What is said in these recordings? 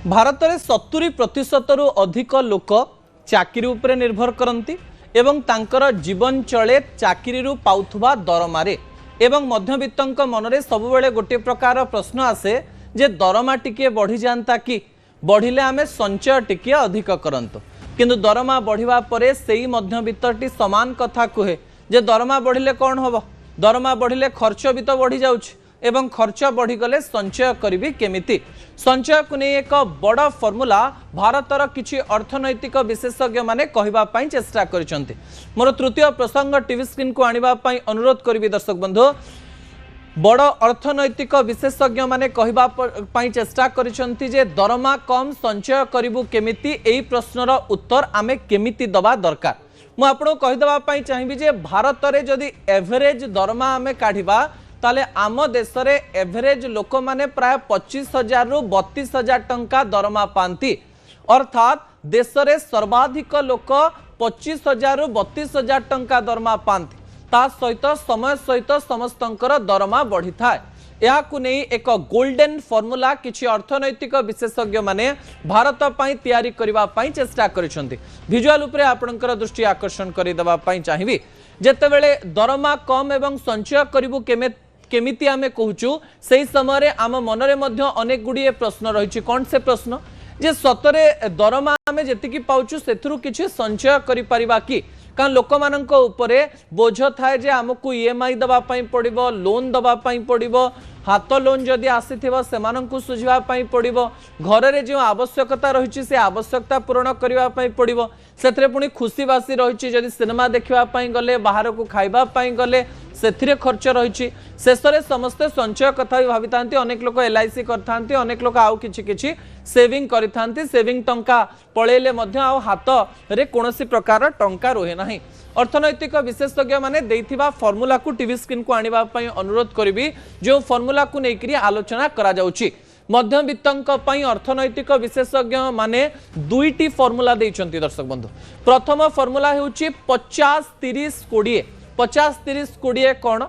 भारत में 70% रु अधिक लोक चाकरी उपरे निर्भर करती एवं तांकर जीवन चले चाकरी रु पाउथुबा दरमारे एवं मध्यवित्तंक मनरे सबुबेले गोटे प्रकार प्रश्न आसे जे दरमा टिके बढ़ी जाता कि बढ़िले आमे संचय टिके अधिक करंतु किंतु दरमा बढ़िवा परे सेई मध्यवित्तटी समान कथा कहे जे दरमा बढ़िले कौन हबो दरमा बढ़िले खर्च भी तो बढ़ी जाउछि एवं खर्च बढ़ीगले संचय करी केमिति संचय को नहीं एक बड़ फर्मुला भारतर किछि अर्थनैतिक विशेषज्ञ माने कहबा पई चेष्टा करिसंती। मोर तृतीय प्रसंग टीवी स्क्रीन को आनिबा पई अनुरोध करिवि दर्शक बंधु। बड़ अर्थनैतिक विशेषज्ञ माने कहबा पई चेष्टा करिसंती जे दरमा कम संचय करिवु केमिति एई प्रश्नर उत्तर आमे केमिति दबा दरकार। मु आपको कहिदबा पई चाहिबी जे भारत रे जदि एवरेज दरमा आमे काढिबा ताले आम देश रे एवरेज लोक माने प्राय 25,000 रु 32,000 टंका दरमा पांती अर्थात देश रे सर्वाधिक लोक 25,000 रु 32,000 टंका दरमा पांती ता सहित समय सहित समस्तंकर दरमा बढ़ी थाए। याकु नहीं एक गोल्डन फॉर्मूला किछि अर्थनैतिक विशेषज्ञ माने भारत पई तैयारी करबा पई चेष्टा करिसंती। विजुअल उपरे आपनकर दृष्टि आकर्षण करि दबा पई चाहिबी जेतेबेले दरमा कम एवं संचय करिवु केमिति आमे कहूचु सेही समय आम मनरे मध्य अनेक गुड़िए प्रश्न रही। कौन से प्रश्न जे सतरे दरमा आमे जेतिकी पाउचु सेथुरु किछि संचय करि परिबा कि कारण लोक मानक उपरे बोझ थाए जे आमको ईएमआई दबा पई पड़िबो लोन दबा पई पड़िबो हाथ लोन जदि आसीथिबो सेमानंकु सुझिबा पई पड़िबो घर रे जो आवश्यकता रहिछि से आवश्यकता पूर्ण करिबा पई पड़िबो सेथरे पुनी खुशी बासी रहिछि जदि सिनेमा देखिबा पई गले बाहर को खाइबा पई गले सेथिरे खर्च रहिछि शेषरे समस्त संचय कथा भी भाबितांती अनेक लोक एलआईसी करथांती अनेक लोक आउ किछि किछि सेविंग करिथांती सेविंग टंका पळेले मध्य आउ हाथ रे कोनोसी प्रकार टंका रहे नाही। अर्थनैतिक विशेषज्ञ माने देइथिबा फॉर्मूला को टीवी स्क्रीन को आनिबा पई अनुरोध करिवि जो फॉर्मूला को नेकरी आलोचना करा जाउछि। मध्यवित्तंक पई अर्थनैतिक विशेषज्ञ माने दुईटी फॉर्मूला देइछंती दर्शक बंधु। प्रथम फॉर्मूला हेउछि 50-30-20 50-30-20 कोन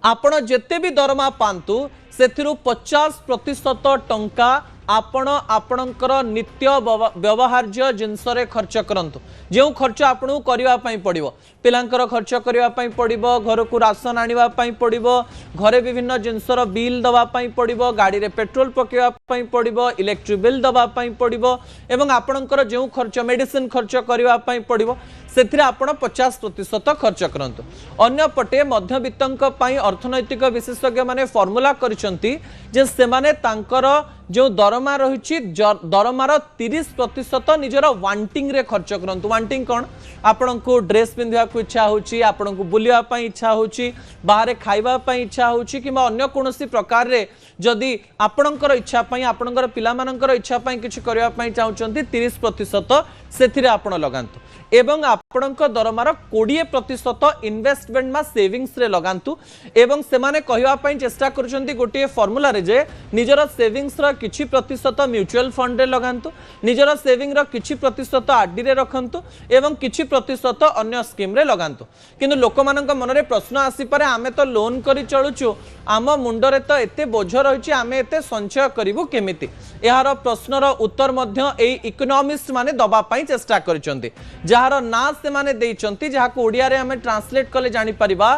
आपण जेते भी दरमा पांतु सेथिरु 50% टंका आपण आपणकर नित्य व्यवहार्य जिनस रे खर्च करंतु जो खर्च आपणु करिवा पई पड़िबो पिलांकर खर्च करिवा पई पड़िबो घर को राशन आनिवा पई पड़िबो घरे विभिन्न जिनसर बिल दवा पई पड़िबो गाड़ी रे पेट्रोल पकेवा पई पड़िबो इलेक्ट्रिक बिल दवा पई पड़िबो एवं आपणकर जो खर्च मेडिसिन खर्च करिवा पई पड़िबो सेथिरे आपण 50% खर्च करंतु। अन्य पटे मध्यवित्तंक पई अर्थनैतिक विशेषज्ञ माने फॉर्मूला करिसंती जे सेमाने तांकर जो दरमा रही दरमार 30% निजर वांटिंग रे खर्च करंतु। वांटिंग कौन आपण को ड्रेस पिंधिया को इच्छा होची आपण को बुलिया पई इच्छा होची बाहर खाइबा पई इच्छा होची किबा अन्य कोनोसी प्रकार रे जदि आपणकर इच्छा पई आपणकर पिला मानकर इच्छा पई किछि करिया पई चाहुचंती 30% सेथिरे आपण लगांतु एवं आपणक दरमार 20% इन्वेस्टमेंट मा सेविंग्स रे लगांतु एवं सेमाने कहवा पई चेष्टा करूचंती गोटे फॉर्मूला रे जे निजर सेविंग्स रा किछि प्रतिशत म्यूचुअल फंड रे लगांतु निजर सेविंग रा किछि प्रतिशत आरडी रे रखंतु एवं किछि प्रतिशत अन्य स्कीम रे लगांतु। किंतु लोक मानक मन रे प्रश्न आसी पारे आमे तो लोन करी चलुचु आम मुंड रे तो एते बोझ रहिछि आमे एते संचय करिवु केमिति एहार प्रश्नर उत्तर मध्य एई इकोनॉमिस्ट माने दबा पई चेष्टा करिसंती जार ना से माने देइचंती जाहाको ओडिया रे हमें ट्रांसलेट कले जानि परिबा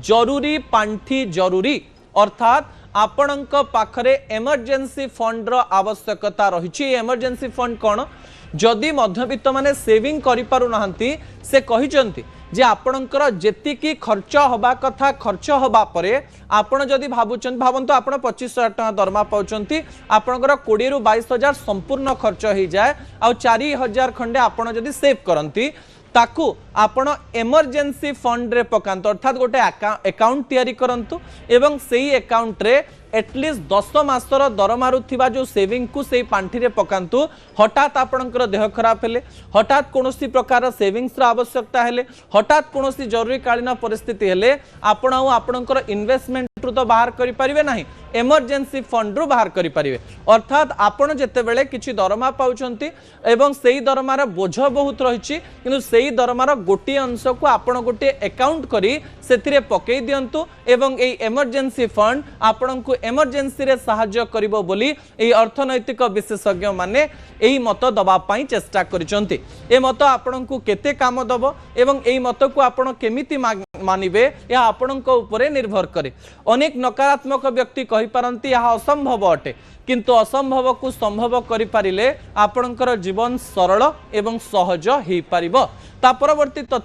जरूरी पांठी जरूरी अर्थात आपणक पाखरे इमरजेंसी फंड रो आवश्यकता रहिछि। इमरजेंसी फंड कोन जदि मध्यवित्त माने सेविंग करि पारु नहंती से कहिचंती जे आपणकर जेतिकी खर्च हबा कथा खर्च हबा परे आपण जदि भावंतु आपण 25,000 टका दरमा पाउचंती आपणकर 20 रु 22,000 संपूर्ण खर्च हो जाए आ 4,000 खंडे आपण जदि सेव करंती ताकू आपण इमरजेंसी फंड रे पकांत अर्थात गोटे अकाउंट तैयारी करंतु एवं सेही अकाउंट रे एटलिस्ट 10 मासर दरमारु थिबा जो सेविंग को सेही पांठी रे पकांतु हठात आपणकर देह खराब हेले हठात कोनोसी प्रकार सेविंग्स रा आवश्यकता हेले हठात कोनोसी जरूरी कालीन परिस्थिति हेले आपण आपणकर इन्वेस्टमेंट ରୁ ତ ବାହାର କରି परिबे नाही इमरजेंसी फंड रु बाहर करि परिबे अर्थात आपण जेतेबेले किछि दरमा पाउछंती एवं सेही दरमार बोझ बहुत रहिछि किंतु सेही दरमार गोटी अंश को आपण गोटे अकाउंट करी सेथिरे पकई दियंतु एवं एई इमरजेंसी फंड आपण को इमरजेंसी रे सहाय्य करिवो बोली एई अर्थनैतिक विशेषज्ञ माने एही मत दबा पई चेष्टा करिसंती ए मत आपण को केते काम दबो एवं एही मत को आपण केमिति मानिबे या आपण को ऊपर निर्भर करे अनेक नकारात्मक व्यक्ति कहि पारंती यह असंभव अटे किंतु असंभव को संभव करि पारिले आपणकर जीवन सरल एवं सहज हेई पारिबो ता परवर्ती तथ्य